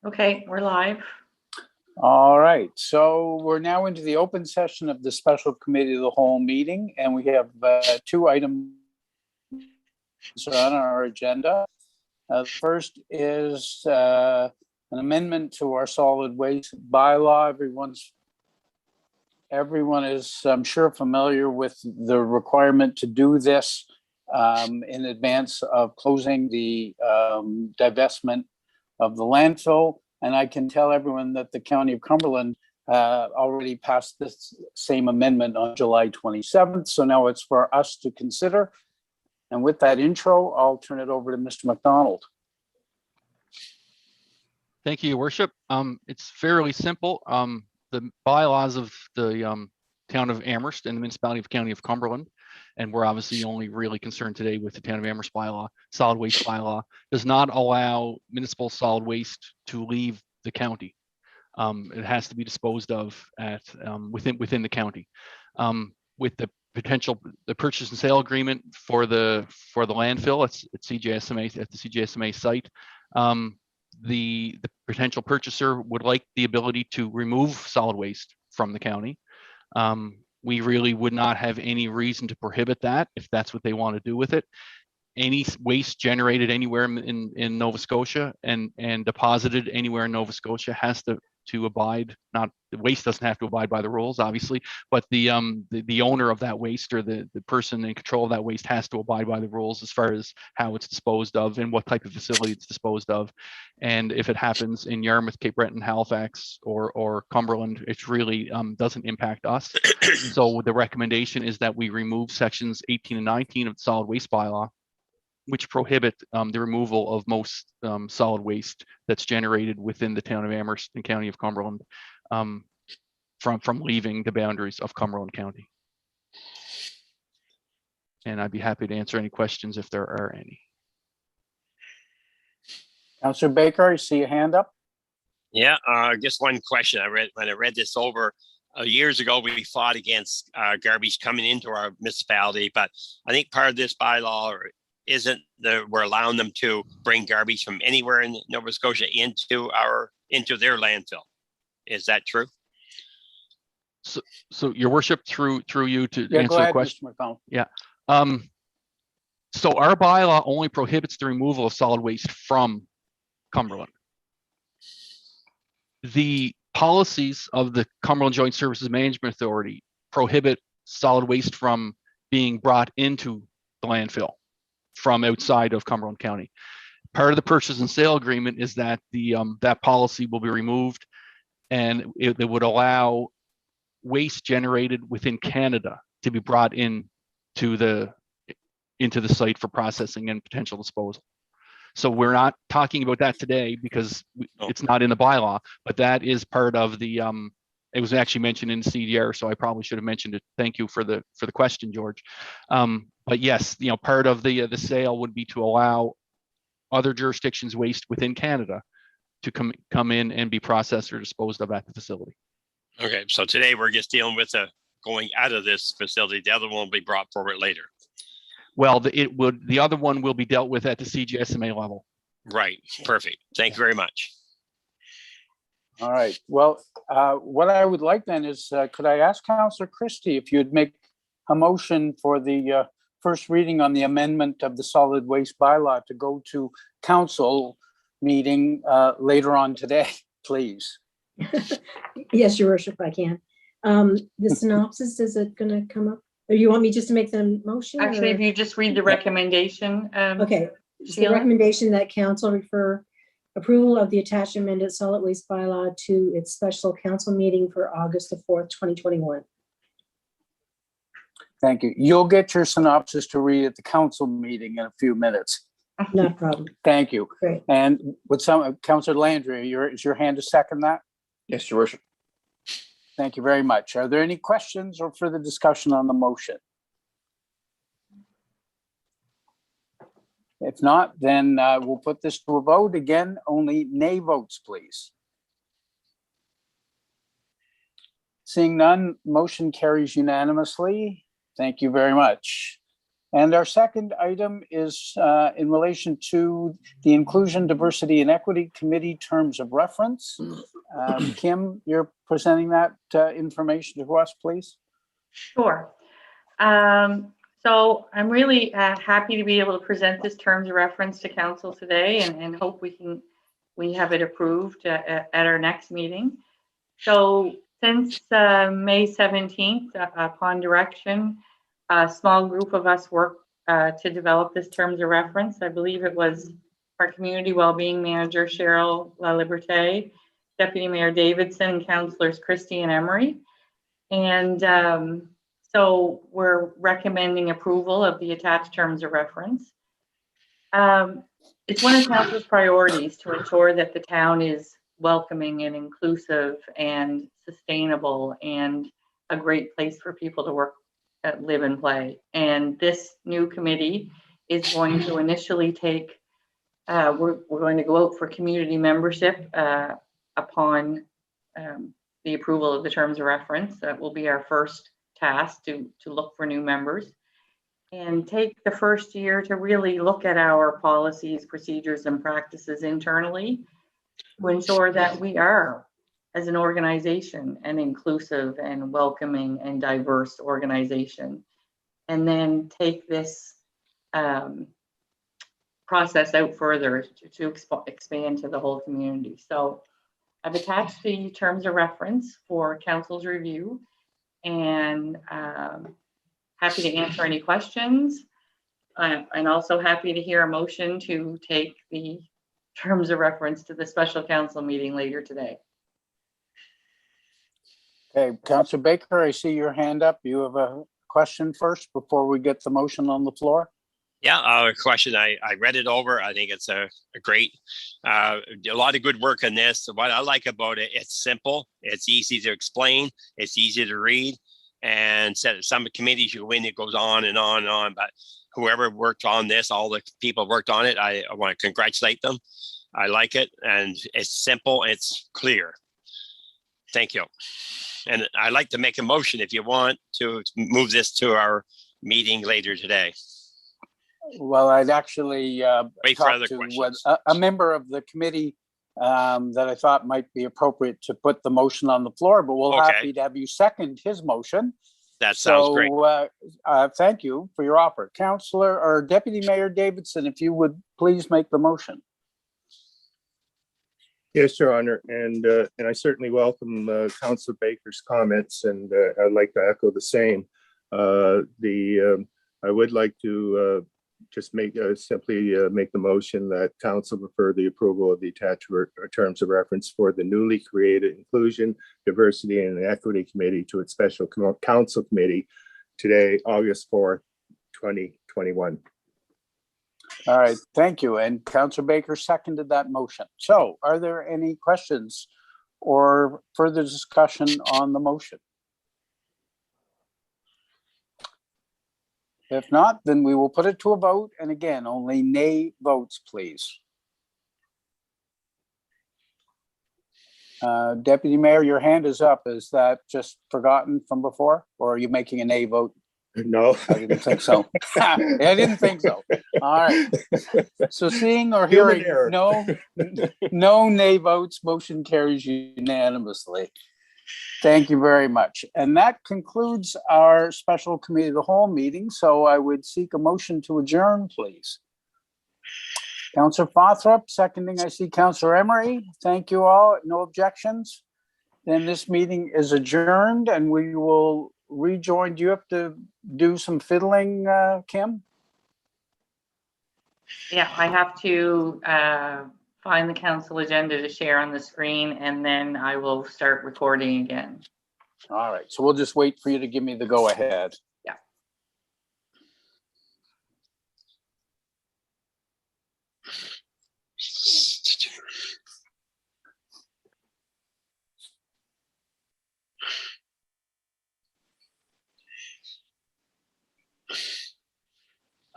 Okay, we're live. All right, so we're now into the open session of the special committee of the whole meeting, and we have two items on our agenda. First is an amendment to our solid waste bylaw. Everyone is, I'm sure, familiar with the requirement to do this in advance of closing the divestment of the landfill. And I can tell everyone that the County of Cumberland already passed this same amendment on July 27th. So now it's for us to consider. And with that intro, I'll turn it over to Mr. McDonald. Thank you, Your Worship. It's fairly simple. The bylaws of the town of Amherst and the municipality of County of Cumberland, and we're obviously only really concerned today with the town of Amherst bylaw, solid waste bylaw, does not allow municipal solid waste to leave the county. It has to be disposed of at within the county. With the purchase and sale agreement for the landfill at CJSMA, at the CJSMA site, the potential purchaser would like the ability to remove solid waste from the county. We really would not have any reason to prohibit that if that's what they want to do with it. Any waste generated anywhere in Nova Scotia and deposited anywhere in Nova Scotia has to abide, not the waste doesn't have to abide by the rules, obviously, but the owner of that waste or the person in control of that waste has to abide by the rules as far as how it's disposed of and what type of facility it's disposed of. And if it happens in Yarmouth, Cape Breton, Halifax, or Cumberland, it really doesn't impact us. So the recommendation is that we remove sections 18 and 19 of the solid waste bylaw, which prohibit the removal of most solid waste that's generated within the town of Amherst and County of Cumberland from leaving the boundaries of Cumberland County. And I'd be happy to answer any questions if there are any. Councillor Baker, I see a hand up. Yeah, just one question. When I read this over years ago, we fought against garbage coming into our municipality, but I think part of this bylaw isn't that we're allowing them to bring garbage from anywhere in Nova Scotia into their landfill. Is that true? So Your Worship, through you to Yeah, answer the question. Mr. McDonald. Yeah. So our bylaw only prohibits the removal of solid waste from Cumberland. The policies of the Cumberland Joint Services Management Authority prohibit solid waste from being brought into the landfill from outside of Cumberland County. Part of the purchase and sale agreement is that that policy will be removed, and it would allow waste generated within Canada to be brought into the site for processing and potential disposal. So we're not talking about that today because it's not in the bylaw, but that is part of the it was actually mentioned in the CDR, so I probably should have mentioned it. Thank you for the question, George. But yes, part of the sale would be to allow other jurisdictions' waste within Canada to come in and be processed or disposed of at the facility. Okay, so today we're just dealing with going out of this facility. The other one will be brought forward later. Well, the other one will be dealt with at the CJSMA level. Right, perfect. Thank you very much. All right. Well, what I would like then is, could I ask Councillor Christie if you'd make a motion for the first reading on the amendment of the solid waste bylaw to go to council meeting later on today, please. Yes, Your Worship, I can. The synopsis, is it going to come up? Or you want me just to make the motion? Actually, if you just read the recommendation. Okay. It's the recommendation that council refer approval of the attached amended solid waste bylaw to its special council meeting for August the 4th, 2021. Thank you. You'll get your synopsis to read at the council meeting in a few minutes. Not a problem. Thank you. Great. And with Councillor Landry, is your hand to second that? Yes, Your Worship. Thank you very much. Are there any questions or further discussion on the motion? If not, then we'll put this to a vote. Again, only nay votes, please. Seeing none, motion carries unanimously. Thank you very much. And our second item is in relation to the Inclusion, Diversity, and Equity Committee Terms of Reference. Kim, you're presenting that information to us, please. Sure. So I'm really happy to be able to present this terms of reference to council today and hope we have it approved at our next meeting. So since May 17th, upon direction, a small group of us worked to develop this terms of reference. I believe it was our community wellbeing manager, Cheryl LaLiberte, Deputy Mayor Davidson, and councillors Christie and Emery. And so we're recommending approval of the attached terms of reference. It's one of council's priorities to ensure that the town is welcoming and inclusive and sustainable and a great place for people to work, live and play. And this new committee is going to initially take, we're going to go out for community membership upon the approval of the terms of reference. That will be our first task to look for new members and take the first year to really look at our policies, procedures, and practices internally to ensure that we are, as an organization, an inclusive and welcoming and diverse organization. And then take this process out further to expand to the whole community. So I've attached the terms of reference for council's review and happy to answer any questions. I'm also happy to hear a motion to take the terms of reference to the special council meeting later today. Okay, Councillor Baker, I see your hand up. You have a question first before we get the motion on the floor? Yeah, a question. I read it over. I think it's a great, a lot of good work on this. What I like about it, it's simple, it's easy to explain, it's easy to read. And some committees you win, it goes on and on and on. But whoever worked on this, all the people worked on it, I want to congratulate them. I like it, and it's simple, it's clear. Thank you. And I'd like to make a motion if you want to move this to our meeting later today. Well, I'd actually Wait for talk other to questions. a member of the committee that I thought might be appropriate to put the motion on the floor, but we'll Okay. happy to have you second his motion. That sounds great. Thank you for your offer. Councillor or Deputy Mayor Davidson, if you would please make the motion. Yes, Your Honor, and I certainly welcome Councillor Baker's comments, and I'd like to echo the same. I would like to just simply make the motion that council refer the approval of the attached terms of reference for the newly created Inclusion, Diversity, and Equity Committee to its special council committee today, August 4th, 2021. All right, thank you. And Councillor Baker seconded that motion. So are there any questions or further discussion on the motion? If not, then we will put it to a vote. And again, only nay votes, please. Deputy Mayor, your hand is up. Is that just forgotten from before? Or are you making a nay vote? No. I didn't think so. I didn't think so. All right. So seeing or Human hearing error. no nay votes, motion carries unanimously. Thank you very much. And that concludes our special committee of the whole meeting. So I would seek a motion to adjourn, please. Councillor Fothrop, seconding. I see Councillor Emery. Thank you all. No objections. Then this meeting is adjourned and we will rejoin. Do you have to do some fiddling, Kim? Yeah, I have to find the council agenda to share on the screen, and then I will start recording again. All right, so we'll just wait for you to give me the go ahead. Yeah.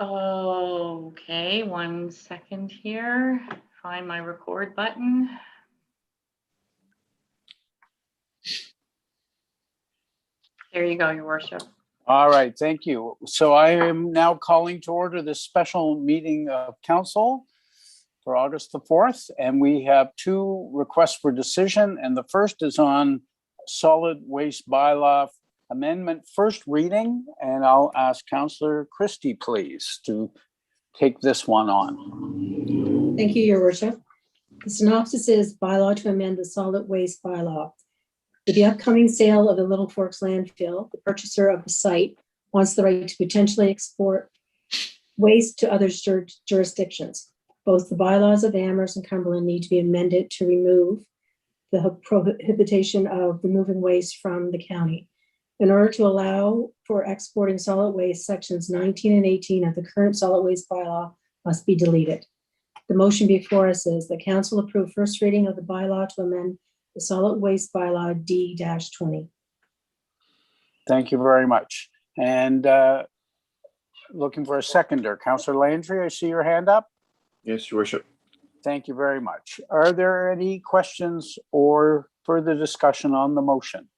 Okay, 1 second here. Find my record button. There you go, Your Worship. All right, thank you. So I am now calling to order this special meeting of council for August the 4th, and we have two requests for decision, and the first is on solid waste bylaw amendment first reading, and I'll ask Councillor Christie, please, to take this one on. Thank you, Your Worship. The synopsis is bylaw to amend the solid waste bylaw. With the upcoming sale of the Little Forks landfill, the purchaser of the site wants the right to potentially export waste to other jurisdictions. Both the bylaws of Amherst and Cumberland need to be amended to remove the prohibition of removing waste from the county. In order to allow for exporting solid waste, sections 19 and 18 of the current solid waste bylaw must be deleted. The motion before us is the council approve first reading of the bylaw to amend the solid waste bylaw D-20. Thank you very much. And looking for a seconder. Councillor Landry, I see your hand up. Yes, Your Worship. Thank you very much. Are there any questions or further discussion on the motion?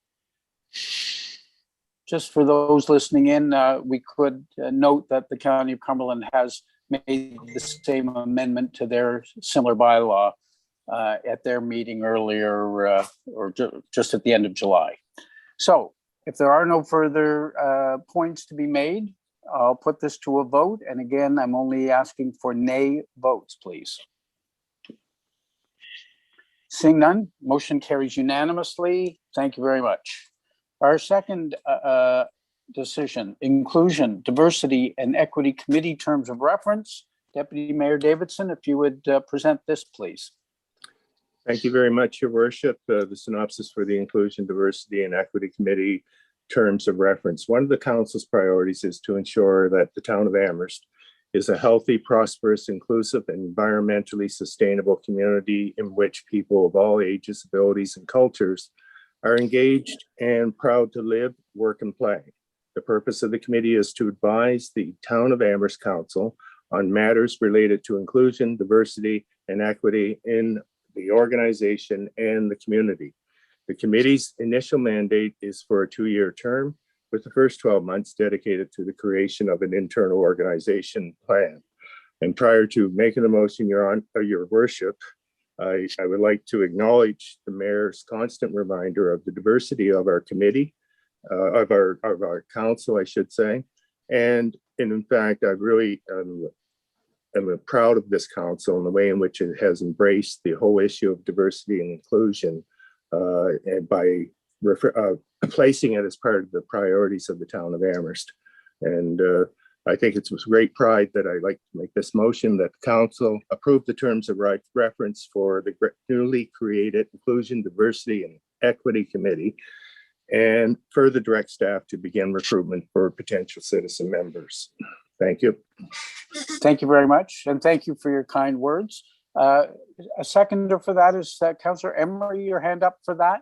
Just for those listening in, we could note that the County of Cumberland has made the same amendment to their similar bylaw at their meeting earlier or just at the end of July. So if there are no further points to be made, I'll put this to a vote. And again, I'm only asking for nay votes, please. Seeing none, motion carries unanimously. Thank you very much. Our second decision, inclusion, diversity, and equity committee terms of reference. Deputy Mayor Davidson, if you would present this, please. Thank you very much, Your Worship. The synopsis for the Inclusion, Diversity, and Equity Committee terms of reference. One of the council's priorities is to ensure that the town of Amherst is a healthy, prosperous, inclusive, and environmentally sustainable community in which people of all ages, abilities, and cultures are engaged and proud to live, work, and play. The purpose of the committee is to advise the Town of Amherst Council on matters related to inclusion, diversity, and equity in the organization and the community. The committee's initial mandate is for a 2-year term, with the first 12 months dedicated to the creation of an internal organization plan. And prior to making the motion, Your Worship, I would like to acknowledge the mayor's constant reminder of the diversity of our committee, of our council, I should say. And in fact, I really am proud of this council and the way in which it has embraced the whole issue of diversity and inclusion, and by placing it as part of the priorities of the town of Amherst. And I think it's with great pride that I'd like to make this motion that the council approve the terms of reference for the newly created Inclusion, Diversity, and Equity Committee, and further direct staff to begin recruitment for potential citizen members. Thank you. Thank you very much. And thank you for your kind words. A seconder for that is Councillor Emery, your hand up for that.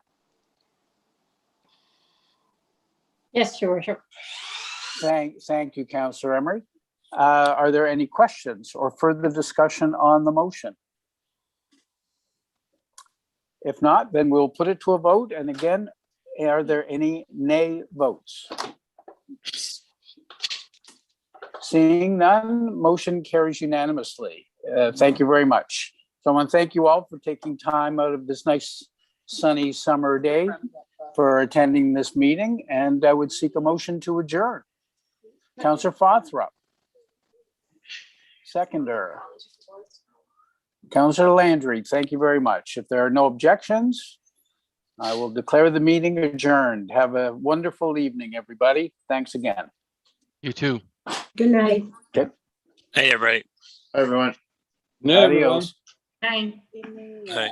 Yes, Your Worship. Thank you, Councillor Emery. Are there any questions or further discussion on the motion? If not, then we'll put it to a vote. And again, are there any nay votes? Seeing none, motion carries unanimously. Thank you very much. So I want to thank you all for taking time out of this nice sunny summer day for attending this meeting, and I would seek a motion to adjourn. Councillor Fothrop. Seconder. Councillor Landry, thank you very much. If there are no objections, I will declare the meeting adjourned. Have a wonderful evening, everybody. Thanks again. You too. Good night. Hey, everybody. Hi, everyone. Adios. Night. Hi.